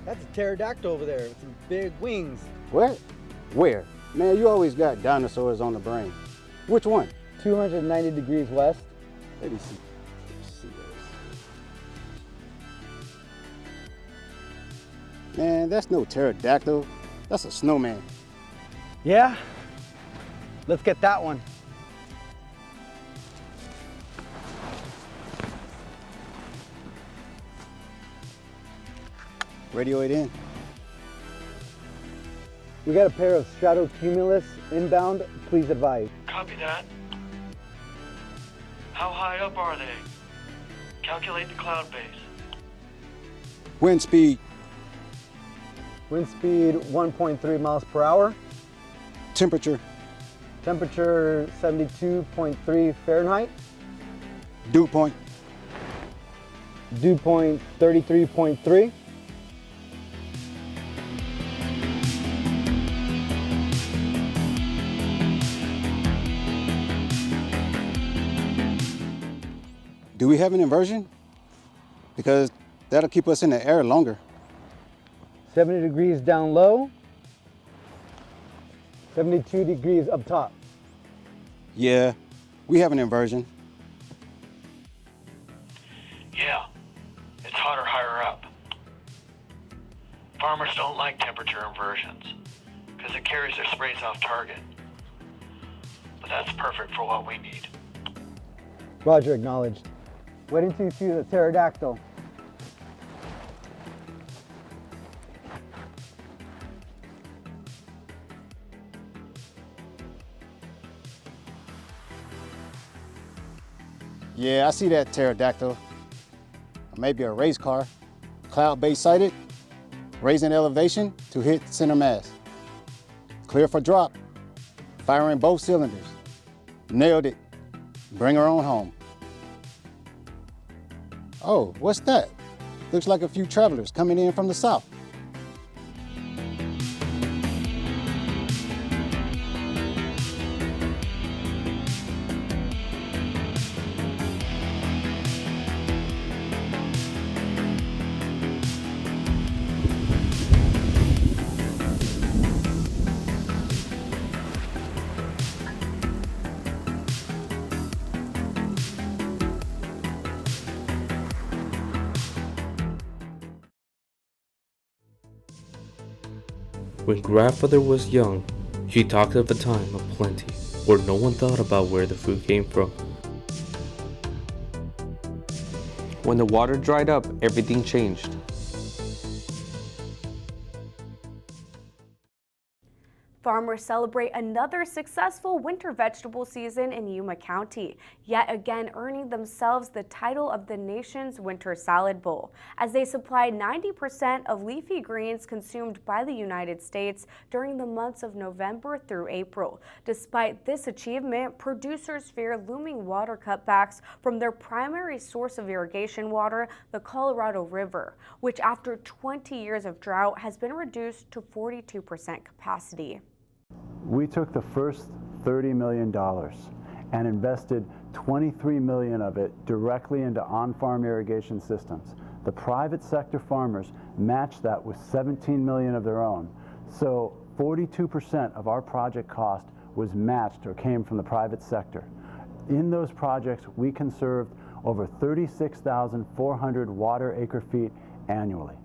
That's a pterodactyl over there with some big wings. What? Where? Man, you always got dinosaurs on the brain. Which one? 290 degrees west. Let me see. Let's see this. Man, that's no pterodactyl. That's a snowman. Yeah? Let's get that one. Radio it in. We got a pair of stratocumulus inbound. Please advise. Copy that. How high up are they? Calculate the cloud base. Wind speed. Wind speed 1.3 miles per hour. Temperature. Temperature 72.3 Fahrenheit. Dew point. Dew point 33.3. Do we have an inversion? Because that'll keep us in the air longer. 70 degrees down low. 72 degrees up top. Yeah, we have an inversion. Yeah, it's hotter higher up. Farmers don't like temperature inversions because it carries their sprays off target. But that's perfect for what we need. Roger, acknowledged. Wait until you see the pterodactyl. Yeah, I see that pterodactyl. Or maybe a race car. Cloud base sighted, raising elevation to hit center mass. Clear for drop, firing both cylinders. Nailed it. Bring her on home. Oh, what's that? Looks like a few travelers coming in from the south. When grandfather was young, she talked of a time of plenty, where no one thought about where the food came from. When the water dried up, everything changed. Farmers celebrate another successful winter vegetable season in Yuma County, yet again earning themselves the title of the nation's Winter Salad Bowl, as they supply 90% of leafy greens consumed by the United States during the months of November through April. Despite this achievement, producers fear looming water cutbacks from their primary source of irrigation water, the Colorado River, which after 20 years of drought has been reduced to 42% capacity. We took the first $30 million and invested $23 million of it directly into on-farm irrigation systems. The private sector farmers matched that with $17 million of their own. So 42% of our project cost was matched or came from the private sector. In those projects, we conserved over 36,400 water acre feet annually.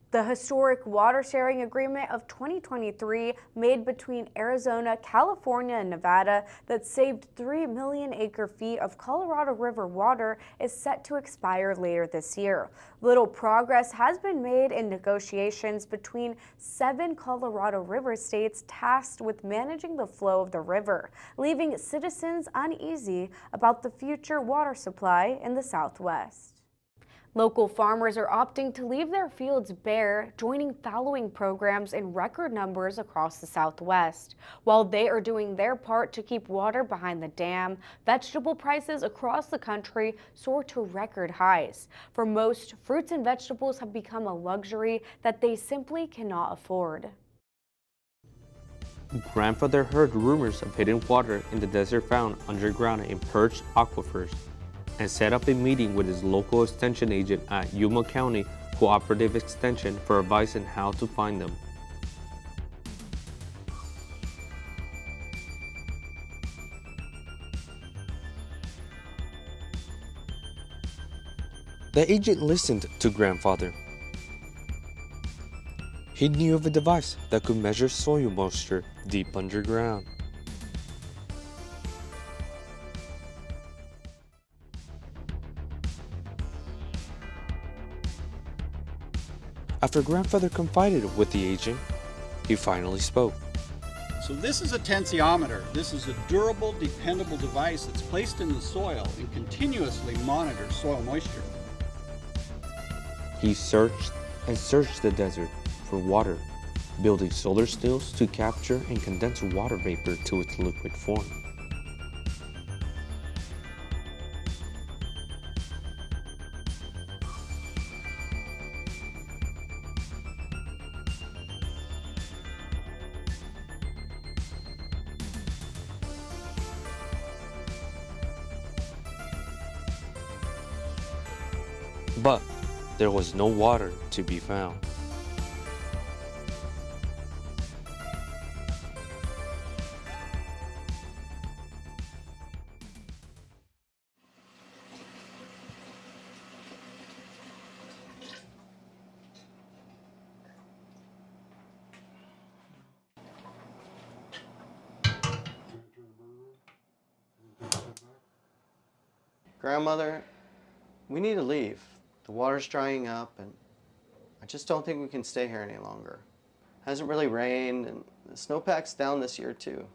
The historic water sharing agreement of 2023 made between Arizona, California, and Nevada that saved 3 million acre-feet of Colorado River water is set to expire later this year. Little progress has been made in negotiations between 7 Colorado River states tasked with managing the flow of the river, leaving citizens uneasy about the future water supply in the Southwest. Local farmers are opting to leave their fields bare, joining fallowing programs in record numbers across the Southwest. While they are doing their part to keep water behind the dam, vegetable prices across the country soar to record highs. For most, fruits and vegetables have become a luxury that they simply cannot afford. Grandfather heard rumors of hidden water in the desert found underground in perched aquifers, and set up a meeting with his local extension agent at Yuma County Cooperative Extension for advice on how to find them. The agent listened to Grandfather. He knew of a device that could measure soil moisture deep underground. After Grandfather confided with the agent, he finally spoke. So this is a tensiometer. This is a durable, dependable device that's placed in the soil and continuously monitors soil moisture. He searched and searched the desert for water, building solar stills to capture and condense water vapor to its liquid form. But there was no water to be found. Grandmother, we need to leave. The water's drying up and I just don't think we can stay here any longer. Hasn't really rained and the snowpack's down this year too.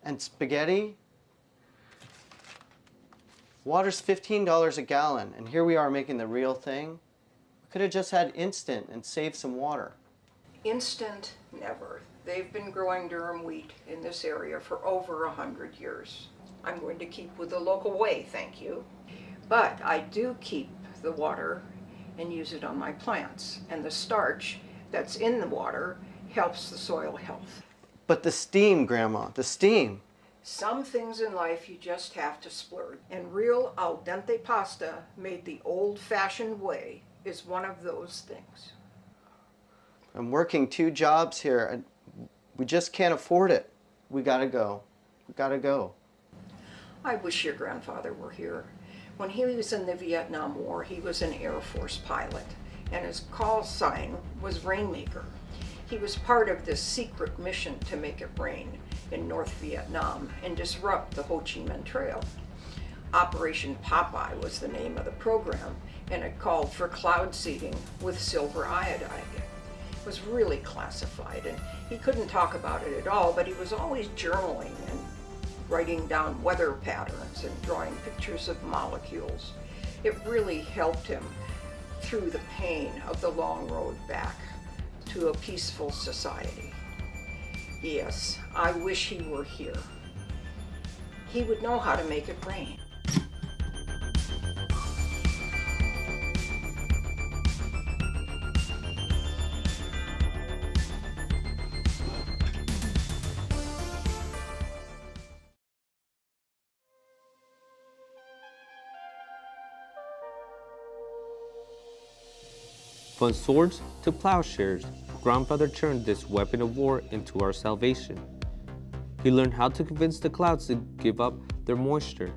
And spaghetti? Water's $15 a gallon and here we are making the real thing. We could have just had instant and saved some water. Instant, never. They've been growing durum wheat in this area for over 100 years. I'm going to keep with the local way, thank you. But I do keep the water and use it on my plants. And the starch that's in the water helps the soil health. But the steam, Grandma, the steam. Some things in life you just have to splurge. And real al dente pasta made the old-fashioned way is one of those things. I'm working 2 jobs here and we just can't afford it. We gotta go. We gotta go. I wish your grandfather were here. When he was in the Vietnam War, he was an Air Force pilot, and his call sign was Rainmaker. He was part of this secret mission to make it rain in North Vietnam and disrupt the Ho Chi Minh Trail. Operation Popeye was the name of the program, and it called for cloud seeding with silver iodide. It was really classified, and he couldn't talk about it at all, but he was always journaling and writing down weather patterns and drawing pictures of molecules. It really helped him through the pain of the long road back to a peaceful society. Yes, I wish he were here. He would know how to make it rain. From swords to plowshares, Grandfather turned this weapon of war into our salvation. He learned how to convince the clouds to give up their moisture,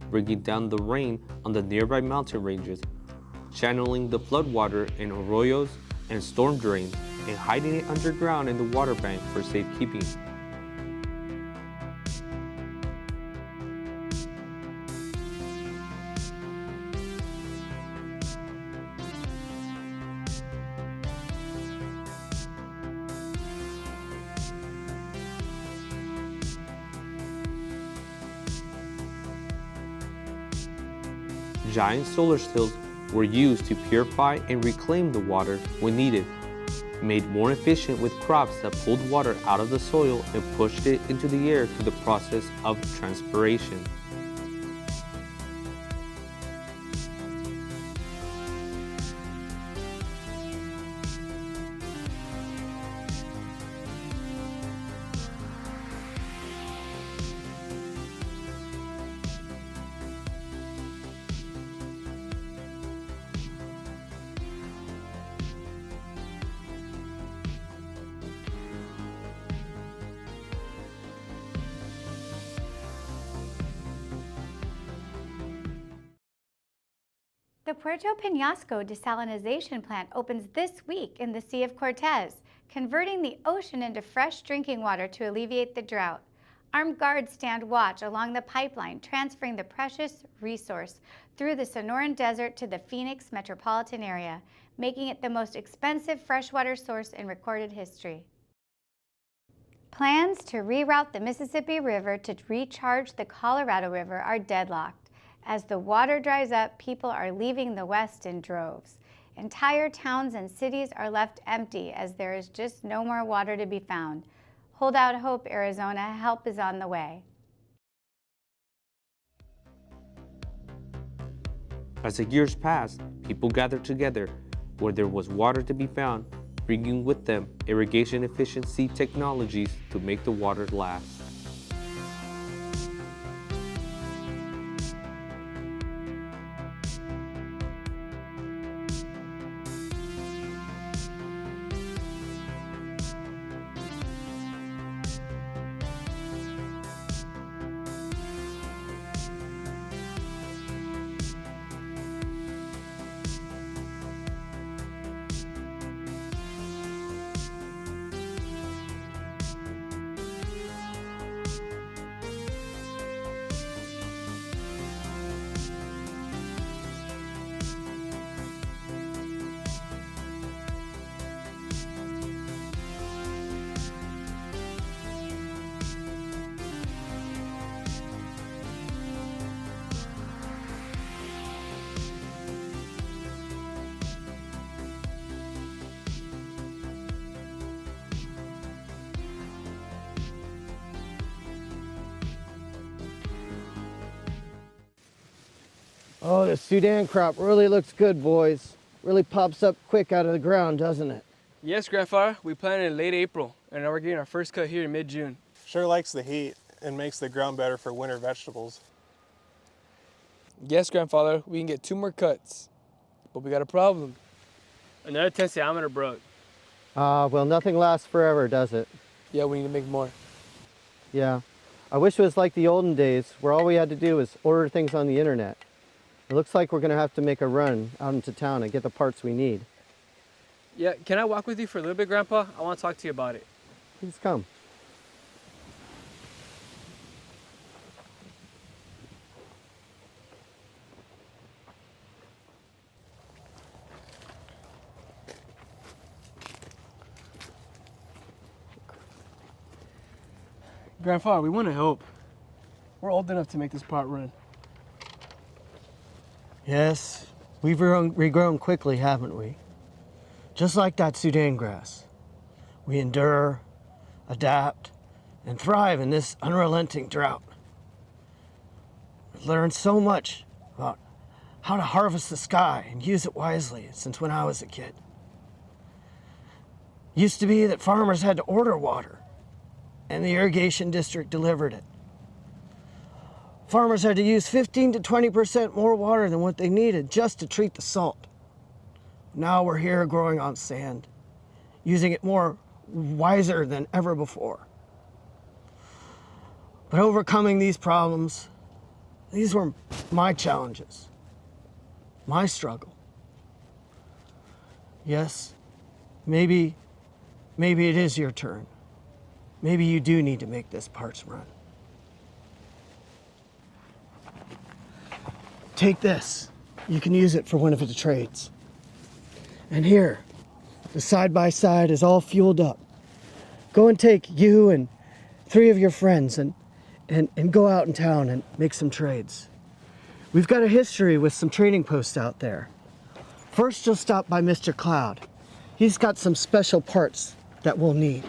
bringing down the rain on the nearby mountain ranges, channeling the floodwater in arroyos and storm drains and hiding it underground in the water bank for safekeeping. Giant solar stills were used to purify and reclaim the water when needed, made more efficient with crops that pulled water out of the soil and pushed it into the air through the process of transpiration. The Puerto Penasco desalinization plant opens this week in the Sea of Cortez, converting the ocean into fresh drinking water to alleviate the drought. Armed guards stand watch along the pipeline, transferring the precious resource through the Sonoran Desert to the Phoenix metropolitan area, making it the most expensive freshwater source in recorded history. Plans to reroute the Mississippi River to recharge the Colorado River are deadlocked. As the water dries up, people are leaving the West in droves. Entire towns and cities are left empty as there is just no more water to be found. Hold out hope, Arizona. Help is on the way. As the years passed, people gathered together where there was water to be found, bringing with them irrigation efficiency technologies to make the water last. Oh, the Sudan crop really looks good, boys. Really pops up quick out of the ground, doesn't it? Yes, Grandfather. We planted in late April, and now we're getting our first cut here in mid-June. Sure likes the heat and makes the ground better for winter vegetables. Yes, Grandfather. We can get 2 more cuts, but we got a problem. Another tensiometer broke. Well, nothing lasts forever, does it? Yeah, we need to make more. Yeah. I wish it was like the olden days, where all we had to do was order things on the internet. It looks like we're going to have to make a run out into town and get the parts we need. Yeah, can I walk with you for a little bit, Grandpa? I want to talk to you about it. Please come. Grandfather, we want to help. We're old enough to make this pot run. Yes, we've regrown quickly, haven't we? Just like that Sudan grass. We endure, adapt, and thrive in this unrelenting drought. We've learned so much about how to harvest the sky and use it wisely since when I was a kid. Used to be that farmers had to order water, and the irrigation district delivered it. Farmers had to use 15 to 20% more water than what they needed just to treat the salt. Now we're here growing on sand, using it more wiser than ever before. But overcoming these problems, these were my challenges, my struggle. Yes, Maybe it is your turn. Maybe you do need to make this parts run. Take this. You can use it for one of the trades. And here, the side-by-side is all fueled up. Go and take you and 3 of your friends and go out in town and make some trades. We've got a history with some trading posts out there. First, you'll stop by Mr. Cloud. He's got some special parts that we'll need.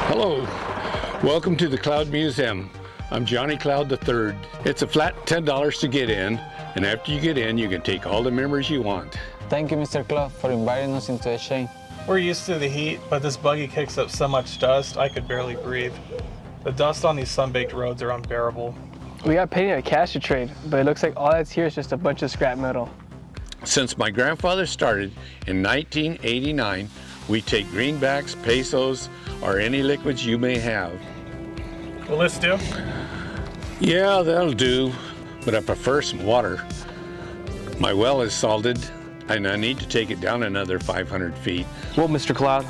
Hello, welcome to the Cloud Museum. I'm Johnny Cloud III. It's a flat $10 to get in, and after you get in, you can take all the memories you want. Thank you, Mr. Cloud, for inviting us into the shade. We're used to the heat, but this buggy kicks up so much dust, I could barely breathe. The dust on these sun-baked roads are unbearable. We got paid a cash to trade, but it looks like all that's here is just a bunch of scrap metal. Since my grandfather started in 1989, we take greenbacks, pesos, or any liquids you may have. Will this do? Yeah, that'll do, but I prefer some water. My well is salted, and I need to take it down another 500 feet. Well, Mr. Cloud,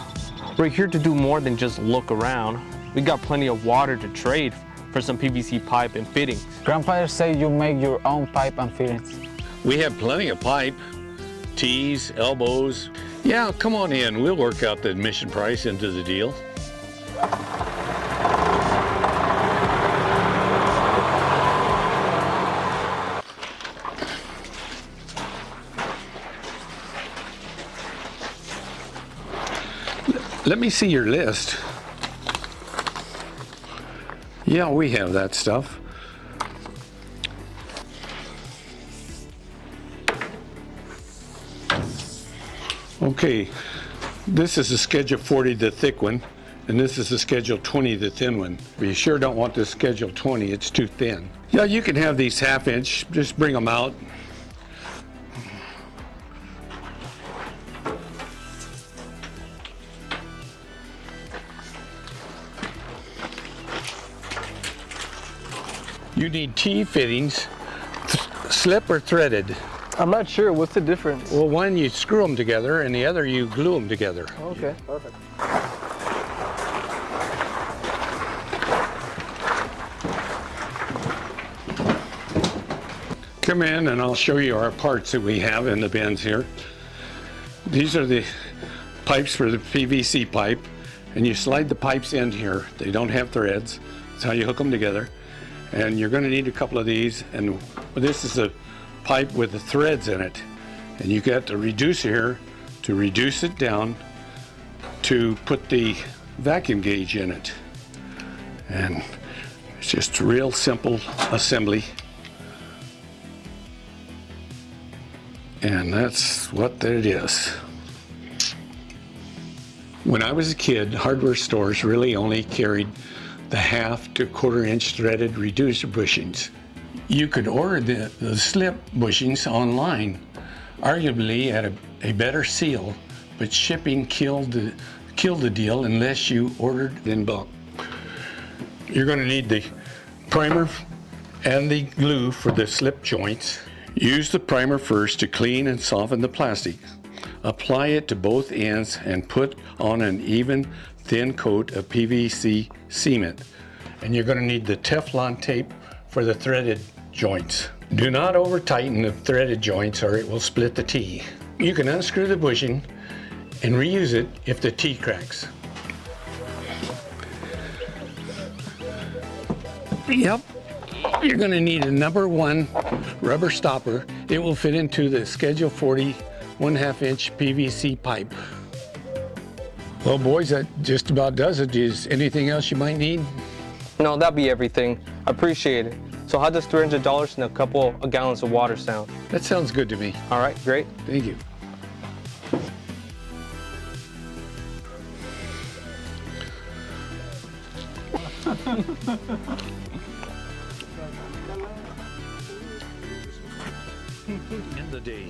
we're here to do more than just look around. We got plenty of water to trade for some PVC pipe and fittings. Grandfather said you make your own pipe and fittings. We have plenty of pipe, T's, elbows. Yeah, come on in. We'll work out the admission price into the deal. Let me see your list. Yeah, we have that stuff. Okay, this is the Schedule 40, the thick one, and this is the Schedule 20, the thin one. We sure don't want the Schedule 20, it's too thin. Yeah, you can have these half-inch, just bring them out. You need T-fittings, slip or threaded. I'm not sure. What's the difference? Well, one you screw them together, and the other you glue them together. Okay, perfect. Come in and I'll show you our parts that we have in the bins here. These are the pipes for the PVC pipe, and you slide the pipes in here. They don't have threads. That's how you hook them together. And you're going to need a couple of these, and this is a pipe with the threads in it. And you got the reducer here to reduce it down to put the vacuum gauge in it. And it's just a real simple assembly. And that's what it is. When I was a kid, hardware stores really only carried the half to quarter-inch threaded reducer bushings. You could order the slip bushings online, arguably at a better seal, but shipping killed the deal unless you ordered in bulk. You're going to need the primer and the glue for the slip joints. Use the primer first to clean and soften the plastic. Apply it to both ends and put on an even, thin coat of PVC cement. And you're going to need the Teflon tape for the threaded joints. Do not over tighten the threaded joints or it will split the T. You can unscrew the bushing and reuse it if the T cracks. Yep. You're going to need a number 1 rubber stopper. It will fit into the Schedule 40 1/2-inch PVC pipe. Well, boys, that just about does it. Is anything else you might need? No, that'll be everything. I appreciate it. So how does $300 and a couple of gallons of water sound? That sounds good to me. All right, great. Thank you. End the day.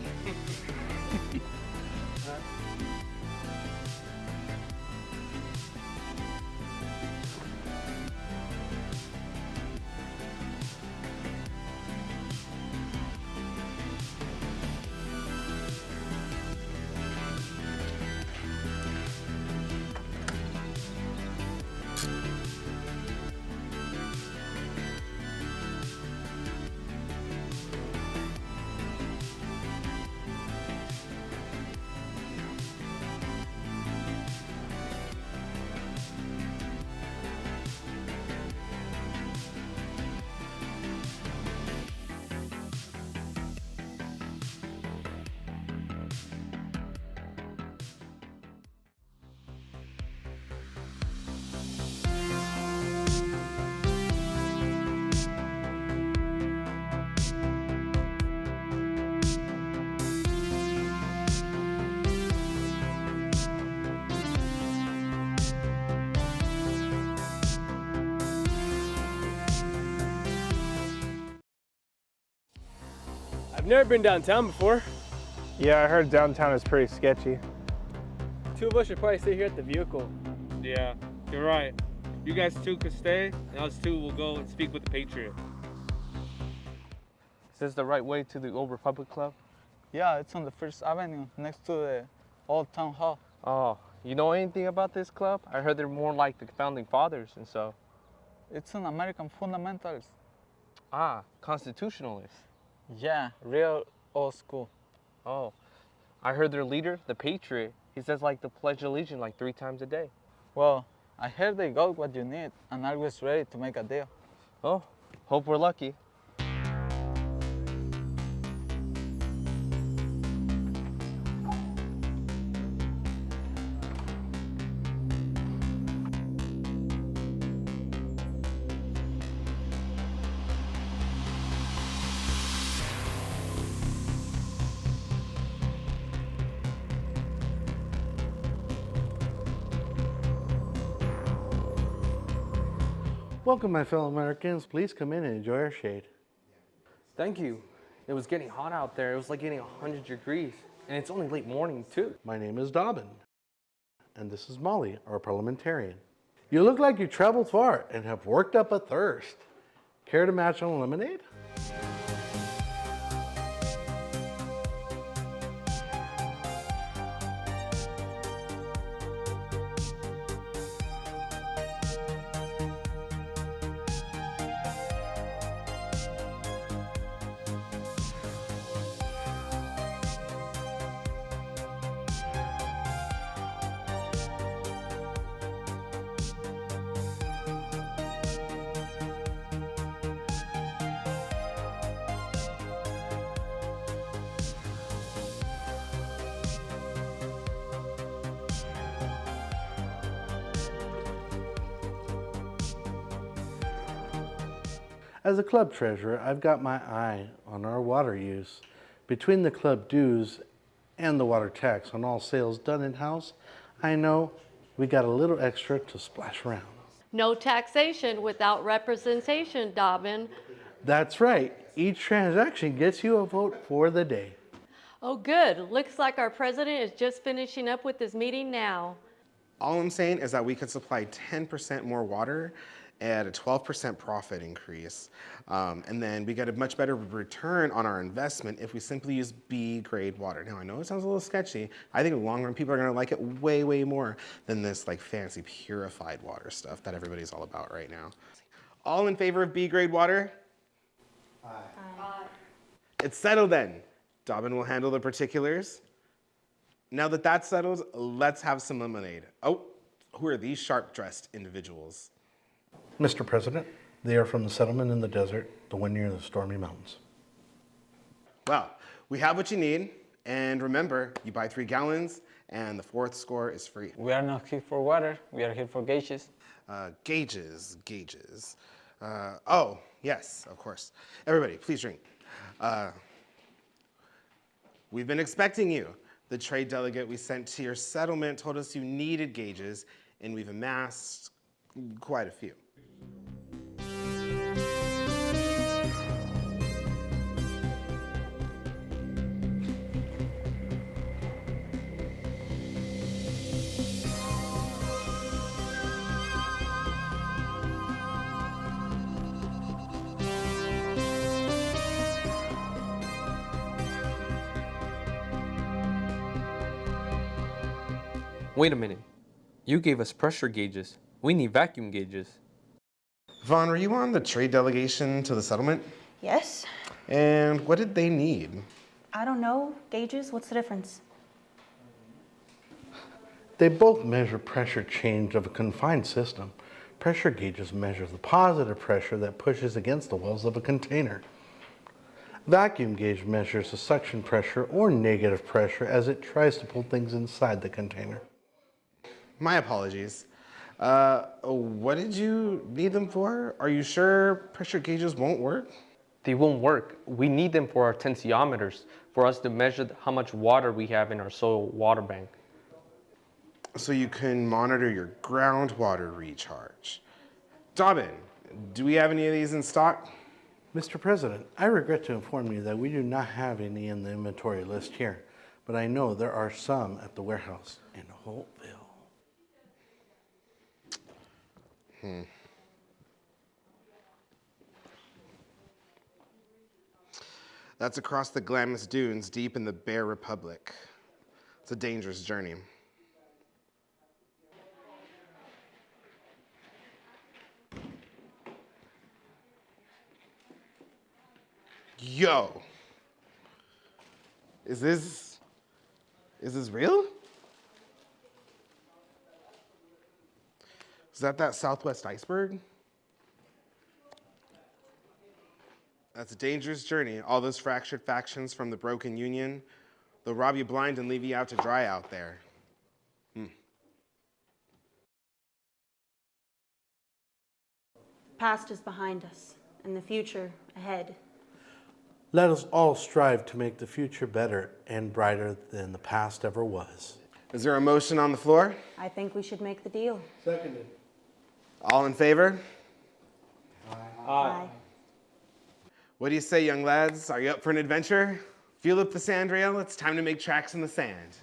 I've never been downtown before. Yeah, I heard downtown is pretty sketchy. Two of us should probably stay here at the vehicle. Yeah, you're right. You guys two could stay, and us two will go and speak with the Patriot. Is this the right way to the Old Republic Club? Yeah, it's on the First Avenue, next to the old town hall. Oh, you know anything about this club? I heard they're more like the founding fathers and so. It's an American fundamentals. Ah, constitutionalists. Yeah, real old school. Oh, I heard their leader, the Patriot, he says like the Pledge of Allegiance like 3 times a day. Well, I heard they got what you need and always ready to make a deal. Oh, hope we're lucky. Welcome, my fellow Americans. Please come in and enjoy our shade. Thank you. It was getting hot out there. It was like getting 100 degrees. And it's only late morning, too. My name is Dobbin, and this is Molly, our parliamentarian. You look like you traveled far and have worked up a thirst. Care to match on lemonade? As a club treasurer, I've got my eye on our water use. Between the club dues and the water tax on all sales done in-house, I know we got a little extra to splash around. No taxation without representation, Dobbin. That's right. Each transaction gets you a vote for the day. Oh, good. Looks like our president is just finishing up with his meeting now. All I'm saying is that we could supply 10% more water at a 12% profit increase. And then we get a much better return on our investment if we simply use B-grade water. Now, I know it sounds a little sketchy. I think in the long run, people are gonna like it way, way more than this like fancy purified water stuff that everybody's all about right now. All in favor of B-grade water? Aye. Aye. It's settled then. Dobbin will handle the particulars. Now that that's settled, let's have some lemonade. Oh, who are these sharp-dressed individuals? Mr. President, they are from the settlement in the desert, the one near the stormy mountains. Well, we have what you need, and remember, you buy 3 gallons, and the 4th score is free. We are not here for water, we are here for gauges. Gauges. Oh, yes, of course. Everybody, please drink. We've been expecting you. The trade delegate we sent to your settlement told us you needed gauges, and we've amassed quite a few. Wait a minute. You gave us pressure gauges. We need vacuum gauges. Vaughn, were you on the trade delegation to the settlement? Yes. And what did they need? I don't know. Gauges, what's the difference? They both measure pressure change of a confined system. Pressure gauges measure the positive pressure that pushes against the walls of a container. Vacuum gauge measures the suction pressure or negative pressure as it tries to pull things inside the container. My apologies. What did you need them for? Are you sure pressure gauges won't work? They won't work. We need them for our tensiometers, for us to measure how much water we have in our soil water bank. So you can monitor your groundwater recharge. Dobbin, do we have any of these in stock? Mr. President, I regret to inform you that we do not have any in the inventory list here, but I know there are some at the warehouse in Holtville. That's across the Glamis Dunes, deep in the Bear Republic. It's a dangerous journey. Yo, is this real? Is that Southwest iceberg? That's a dangerous journey. All those fractured factions from the broken union, they'll rob you blind and leave you out to dry out there. Past is behind us, and the future ahead. Let us all strive to make the future better and brighter than the past ever was. Is there a motion on the floor? I think we should make the deal. Seconded. All in favor? Aye. What do you say, young lads? Are you up for an adventure? Feel up the sandrail. It's time to make tracks in the sand.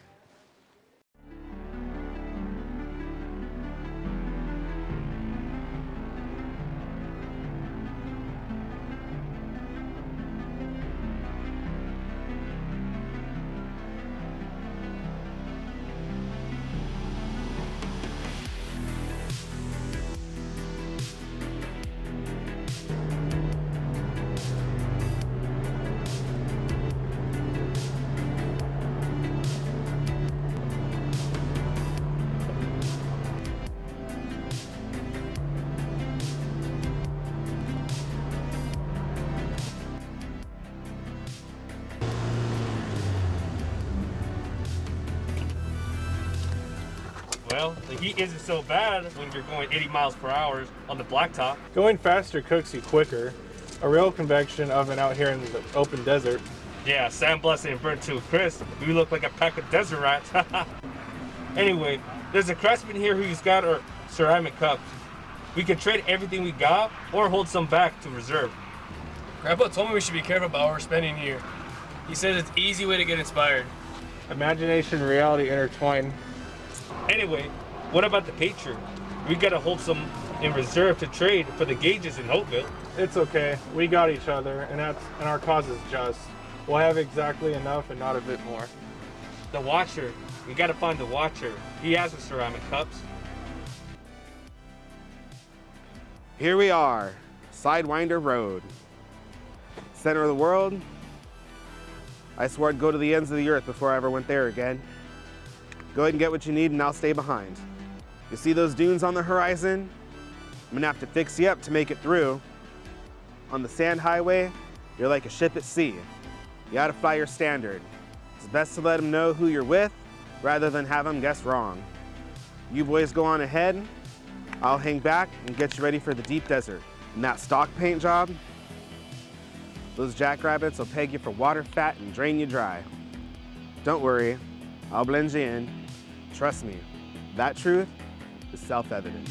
Well, the heat isn't so bad when you're going 80 miles per hour on the blacktop. Going faster cooks you quicker. A real convection oven out here in the open desert. Yeah, sandblasted and burnt to a crisp. We look like a pack of desert rats. Anyway, there's a craftsman here who's got our ceramic cups. We can trade everything we got or hold some back to reserve. Grandpa told me we should be careful about what we're spending here. He says it's an easy way to get inspired. Imagination and reality intertwine. Anyway, what about the Patriot? We gotta hold some in reserve to trade for the gauges in Hopeville. It's okay. We got each other, and our cause is just. We'll have exactly enough and not a bit more. The Watcher. We gotta find the Watcher. He has the ceramic cups. Here we are, Sidewinder Road. Center of the world. I swore I'd go to the ends of the earth before I ever went there again. Go ahead and get what you need and I'll stay behind. You see those dunes on the horizon? I'm gonna have to fix you up to make it through. On the sand highway, you're like a ship at sea. You gotta fly your standard. It's best to let them know who you're with rather than have them guess wrong. You boys go on ahead. I'll hang back and get you ready for the deep desert. And that stock paint job, those jackrabbits will peg you for water, fat, and drain you dry. Don't worry, I'll blend you in. Trust me, that truth is self-evident.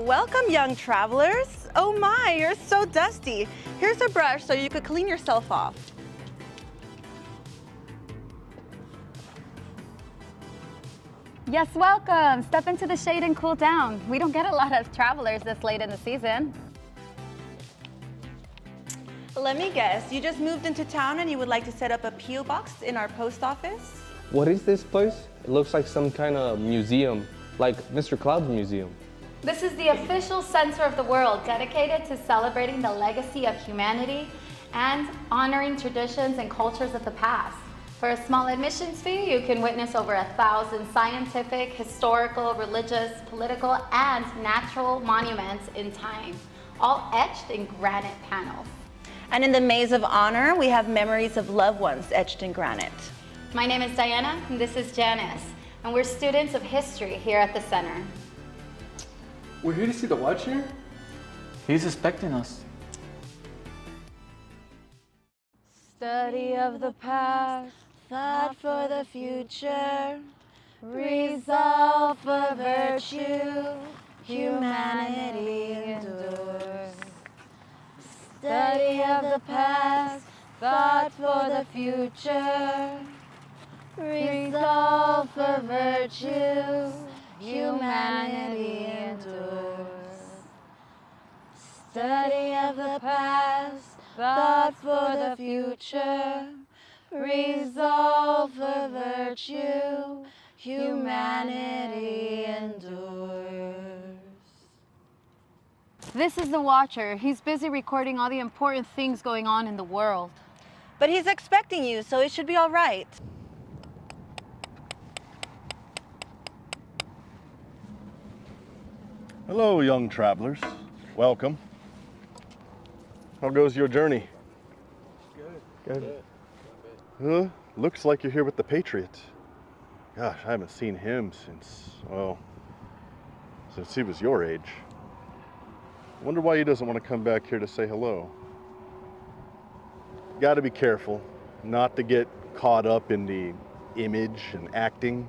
Welcome, young travelers. Oh my, you're so dusty. Here's a brush so you could clean yourself off. Yes, welcome. Step into the shade and cool down. We don't get a lot of travelers this late in the season. Let me guess, you just moved into town and you would like to set up a P.O. box in our post office? What is this place? It looks like some kind of museum, like Mr. Cloud's museum. This is the official center of the world dedicated to celebrating the legacy of humanity and honoring traditions and cultures of the past. For a small admissions fee, you can witness over 1,000 scientific, historical, religious, political, and natural monuments in time, all etched in granite panels. And in the Maze of Honor, we have memories of loved ones etched in granite. My name is Diana, and this is Janice, and we're students of history here at the center. We're here to see the Watcher? He's expecting us. Study of the past, thought for the future, resolve for virtue, humanity endures. Study of the past, thought for the future, resolve for virtue, humanity endures. Study of the past, thought for the future, resolve for virtue, humanity endures. This is the Watcher. He's busy recording all the important things going on in the world. But he's expecting you, so it should be all right. Hello, young travelers. Welcome. How goes your journey? Good. Looks like you're here with the Patriot. Gosh, I haven't seen him since he was your age. Wonder why he doesn't want to come back here to say hello. Got to be careful not to get caught up in the image and acting,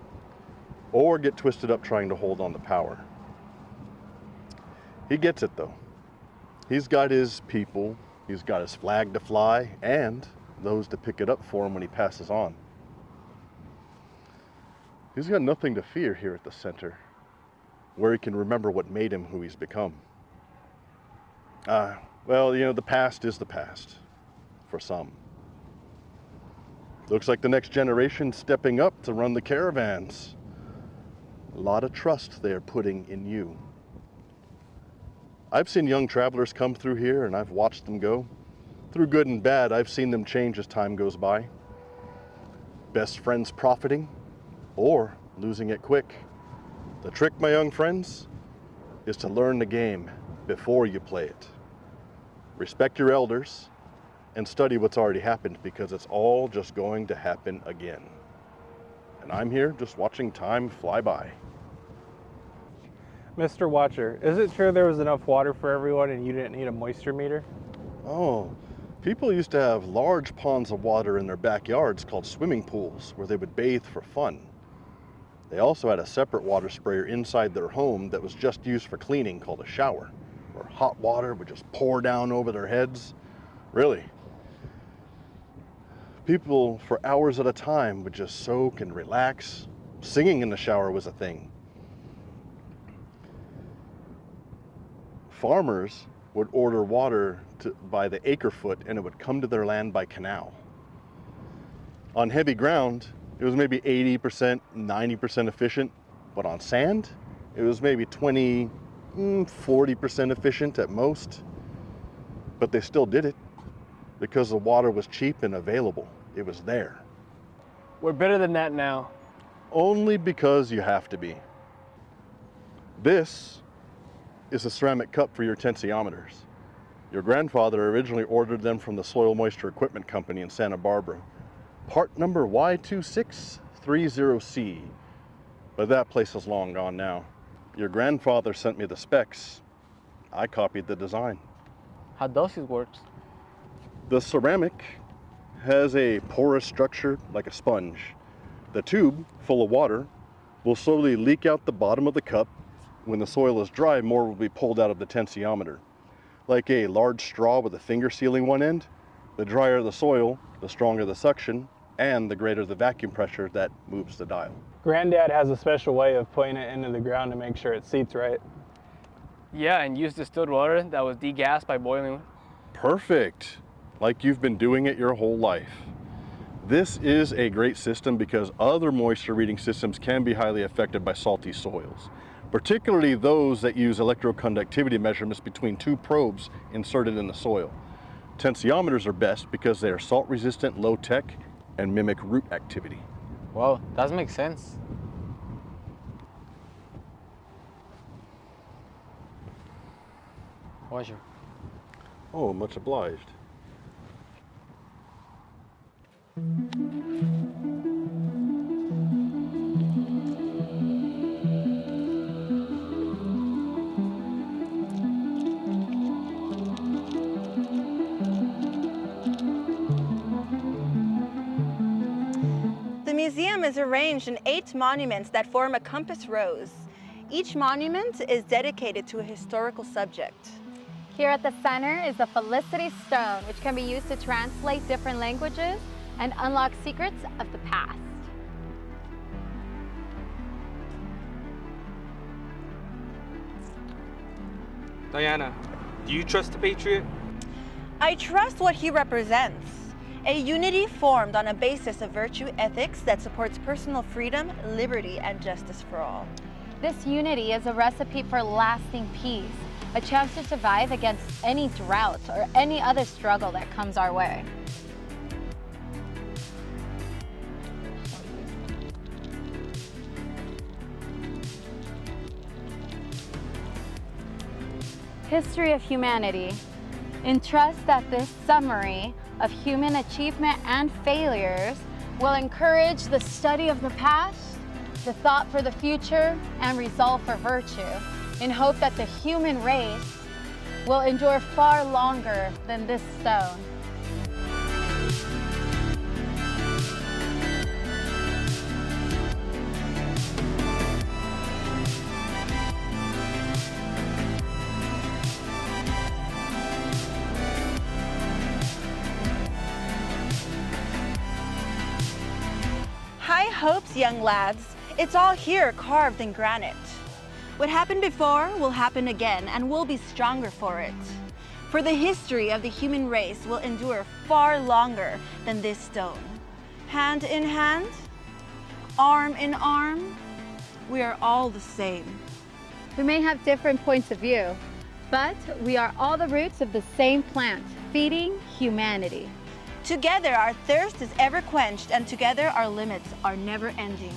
or get twisted up trying to hold on to power. He gets it though. He's got his people, he's got his flag to fly, and those to pick it up for him when he passes on. He's got nothing to fear here at the center, where he can remember what made him who he's become. Well, the past is the past, for some. Looks like the next generation's stepping up to run the caravans. A lot of trust they're putting in you. I've seen young travelers come through here and I've watched them go. Through good and bad, I've seen them change as time goes by. Best friends profiting or losing it quick. The trick, my young friends, is to learn the game before you play it. Respect your elders and study what's already happened, because it's all just going to happen again. And I'm here just watching time fly by. Mr. Watcher, is it true there was enough water for everyone and you didn't need a moisture meter? Oh, people used to have large ponds of water in their backyards called swimming pools where they would bathe for fun. They also had a separate water sprayer inside their home that was just used for cleaning called a shower, where hot water would just pour down over their heads. Really. People for hours at a time would just soak and relax. Singing in the shower was a thing. Farmers would order water by the acre foot, and it would come to their land by canal. On heavy ground, it was maybe 80%, 90% efficient, but on sand, it was maybe 20, 40% efficient at most. But they still did it because the water was cheap and available. It was there. We're better than that now. Only because you have to be. This is a ceramic cup for your tensiometers. Your grandfather originally ordered them from the Soil Moisture Equipment Company in Santa Barbara. Part number Y2630C, but that place is long gone now. Your grandfather sent me the specs. I copied the design. How does it work? The ceramic has a porous structure like a sponge. The tube, full of water, will slowly leak out the bottom of the cup. When the soil is dry, more will be pulled out of the tensiometer. Like a large straw with a finger sealing one end, the drier the soil, the stronger the suction, and the greater the vacuum pressure that moves the dial. Granddad has a special way of putting it into the ground to make sure it seats right. Yeah, and use distilled water that was degassed by boiling. Perfect. Like you've been doing it your whole life. This is a great system because other moisture reading systems can be highly affected by salty soils, particularly those that use electroconductivity measurements between two probes inserted in the soil. Tensiometers are best because they are salt resistant, low tech, and mimic root activity. Well, that makes sense. Pleasure. Oh, much obliged. The museum is arranged in 8 monuments that form a compass rose. Each monument is dedicated to a historical subject. Here at the center is the Felicity Stone, which can be used to translate different languages and unlock secrets of the past. Diana, do you trust the Patriot? I trust what he represents. A unity formed on a basis of virtue ethics that supports personal freedom, liberty, and justice for all. This unity is a recipe for lasting peace, a chance to survive against any drought or any other struggle that comes our way. History of humanity. Entrust that this summary of human achievement and failures will encourage the study of the past, the thought for the future, and resolve for virtue, in hope that the human race will endure far longer than this stone. High hopes, young lads. It's all here carved in granite. What happened before will happen again, and we'll be stronger for it. For the history of the human race will endure far longer than this stone. Hand in hand, arm in arm, we are all the same. We may have different points of view, but we are all the roots of the same plant, feeding humanity. Together our thirst is ever quenched, and together our limits are never ending.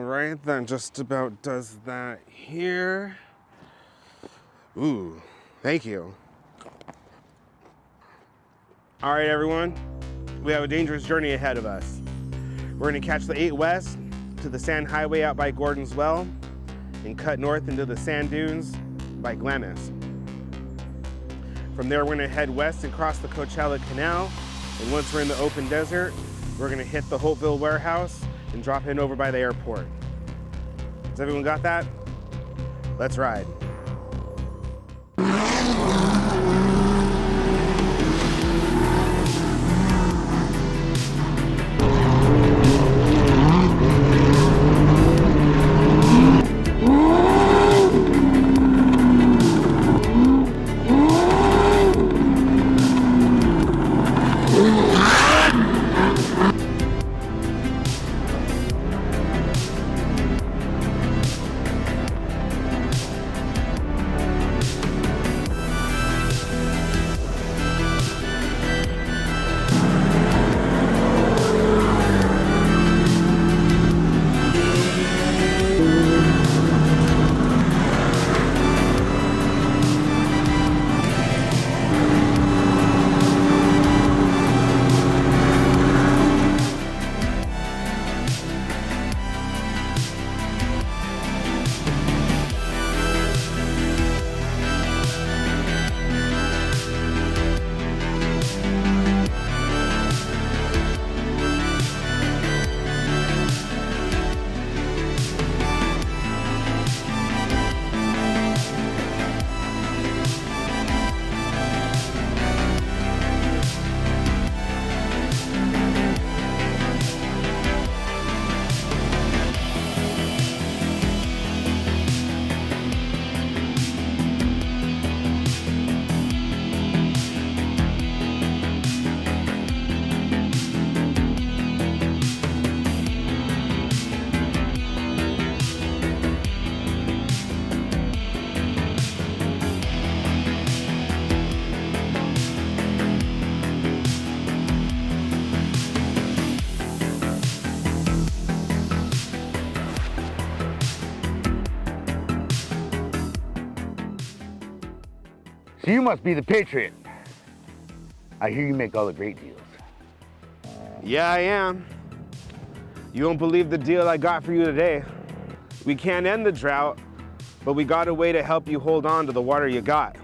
Right, that just about does that here. Ooh, thank you. All right, everyone, we have a dangerous journey ahead of us. We're gonna catch the 8 West to the Sand Highway out by Gordon's Well and cut north into the sand dunes by Glamis. From there, we're gonna head west and cross the Coachella Canal. And once we're in the open desert, we're gonna hit the Hopeville warehouse and drop in over by the airport. Has everyone got that? Let's ride. So you must be the Patriot. I hear you make all the great deals. Yeah, I am. You won't believe the deal I got for you today. We can't end the drought, but we got a way to help you hold on to the water you got.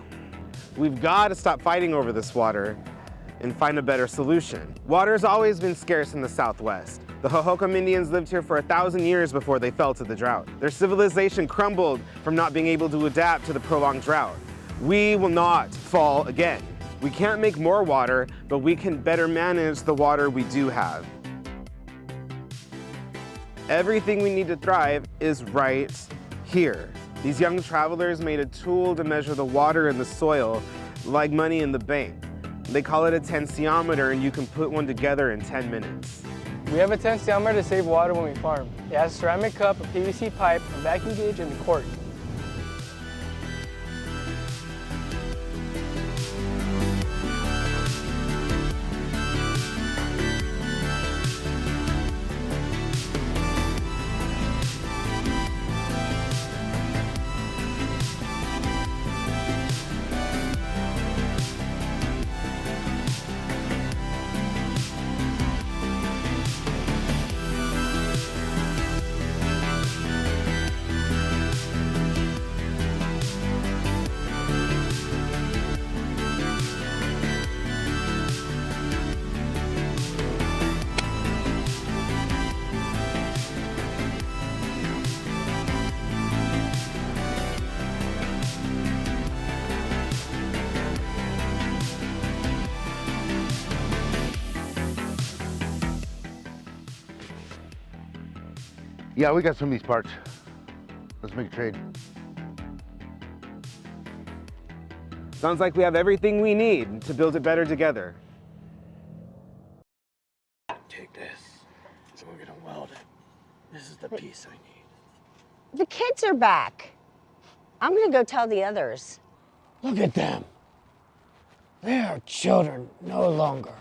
We've got to stop fighting over this water and find a better solution. Water's always been scarce in the Southwest. The Hohokam Indians lived here for 1,000 years before they fell to the drought. Their civilization crumbled from not being able to adapt to the prolonged drought. We will not fall again. We can't make more water, but we can better manage the water we do have. Everything we need to thrive is right here. These young travelers made a tool to measure the water in the soil, like money in the bank. They call it a tensiometer, and you can put one together in 10 minutes. We have a tensiometer to save water when we farm. It has a ceramic cup, a PVC pipe, a vacuum gauge, and a cork. Yeah, we got some of these parts. Let's make a trade. Sounds like we have everything we need to build it better together. Take this. So we're gonna weld it. This is the piece I need. The kids are back. I'm gonna go tell the others. Look at them. They are children no longer.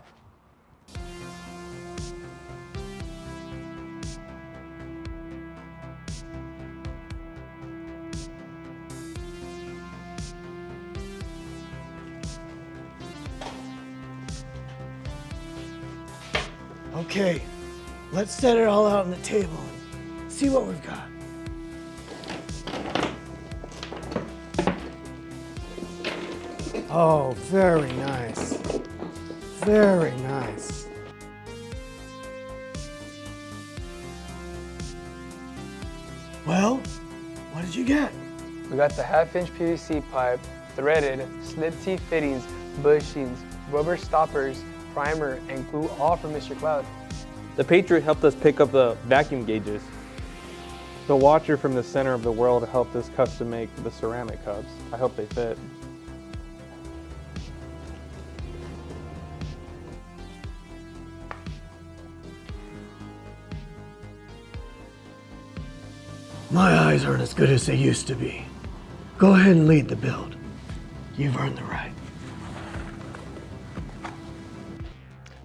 Okay, let's set it all out on the table and see what we've got. Oh, very nice. Very nice. Well, what did you get? We got the half-inch PVC pipe, threaded, slip T fittings, bushings, rubber stoppers, primer, and glue, all from Mr. Cloud. The Patriot helped us pick up the vacuum gauges. The Watcher from the center of the world helped us custom make the ceramic cups. I hope they fit. My eyes aren't as good as they used to be. Go ahead and lead the build. You've earned the right.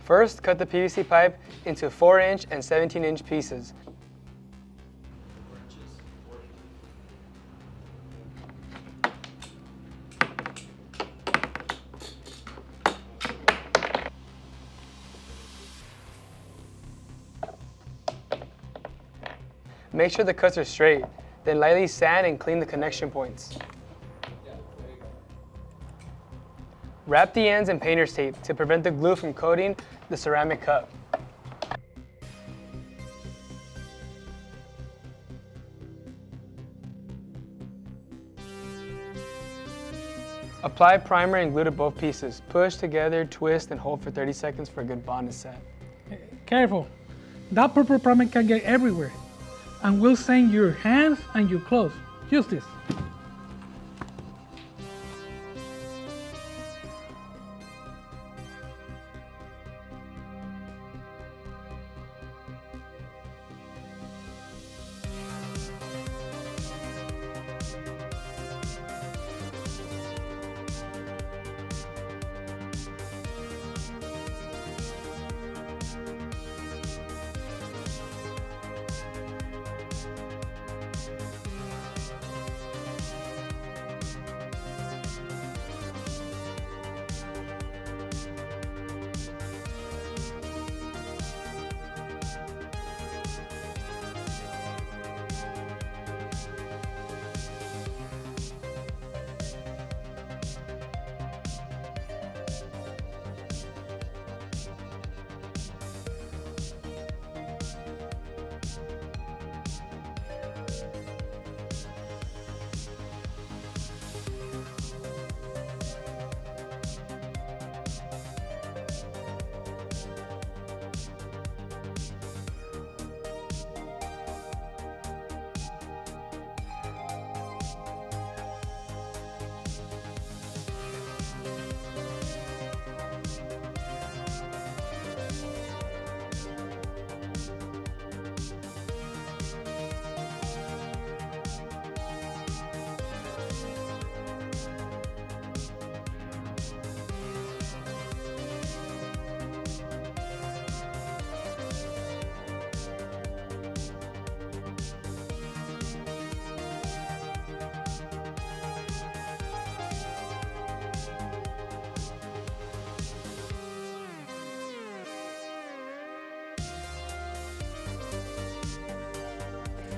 First, cut the PVC pipe into 4-inch and 17-inch pieces. Make sure the cuts are straight, then lightly sand and clean the connection points. Wrap the ends in painter's tape to prevent the glue from coating the ceramic cup. Apply primer and glue to both pieces. Push together, twist, and hold for 30 seconds for a good bond to set. Careful. That purple primer can get everywhere and will stain your hands and your clothes. Use this.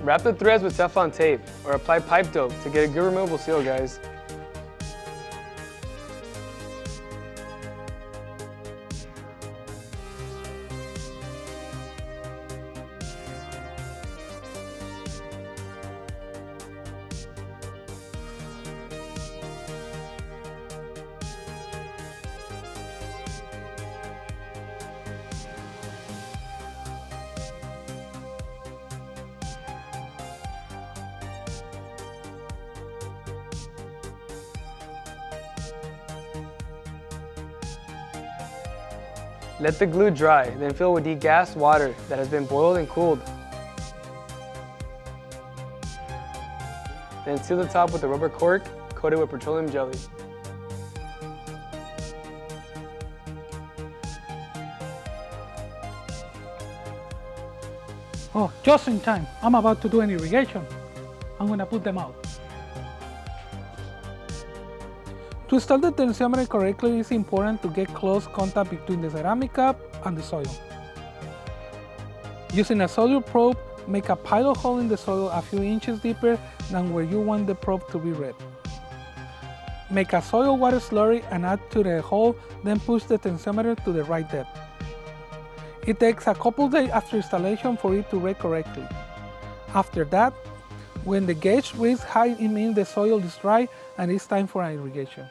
Wrap the threads with Teflon tape or apply pipe dope to get a good removable seal, guys. Let the glue dry, then fill with degassed water that has been boiled and cooled. Then seal the top with a rubber cork coated with petroleum jelly. Oh, just in time. I'm about to do an irrigation. I'm gonna put them out. To install the tensiometer correctly, it's important to get close contact between the ceramic cup and the soil. Using a solder probe, make a pilot hole in the soil a few inches deeper than where you want the probe to be read. Make a soil water slurry and add to the hole, then push the tensiometer to the right depth. It takes a couple days after installation for it to read correctly. After that, when the gauge reads high, it means the soil is dry and it's time for an irrigation.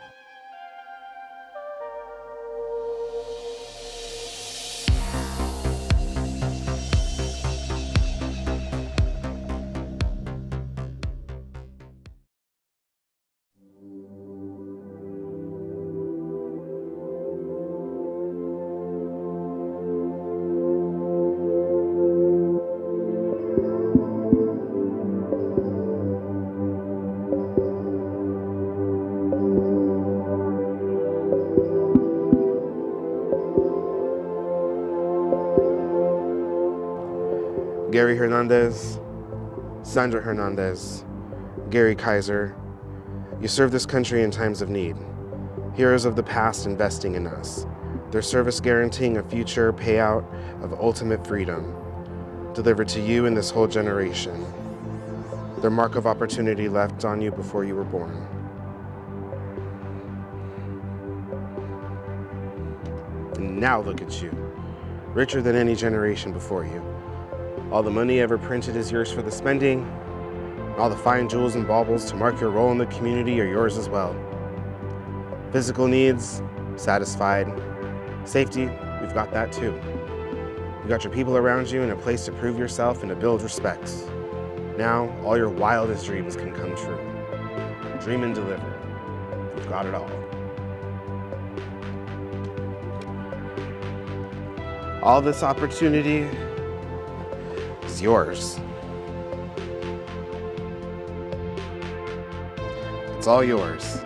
Gary Hernandez, Sandra Hernandez, Gary Kaiser, you serve this country in times of need. Heroes of the past investing in us. Their service guaranteeing a future payout of ultimate freedom, delivered to you and this whole generation. Their mark of opportunity left on you before you were born. And now look at you, richer than any generation before you. All the money ever printed is yours for the spending. All the fine jewels and baubles to mark your role in the community are yours as well. Physical needs, satisfied. Safety, we've got that too. You got your people around you and a place to prove yourself and to build respect. Now, all your wildest dreams can come true. Dream and deliver. We've got it all. All this opportunity is yours. It's all yours.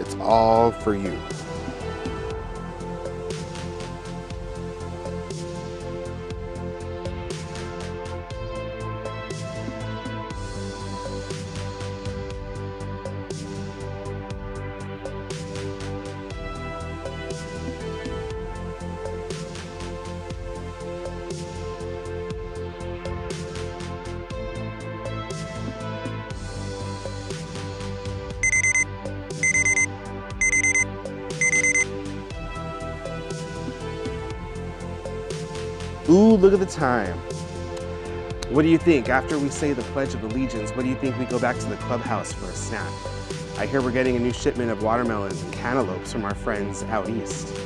It's all for you. Ooh, look at the time. What do you think? After we say the Pledge of Allegiance, what do you think we go back to the clubhouse for a snack? I hear we're getting a new shipment of watermelons and cantaloupes from our friends out east.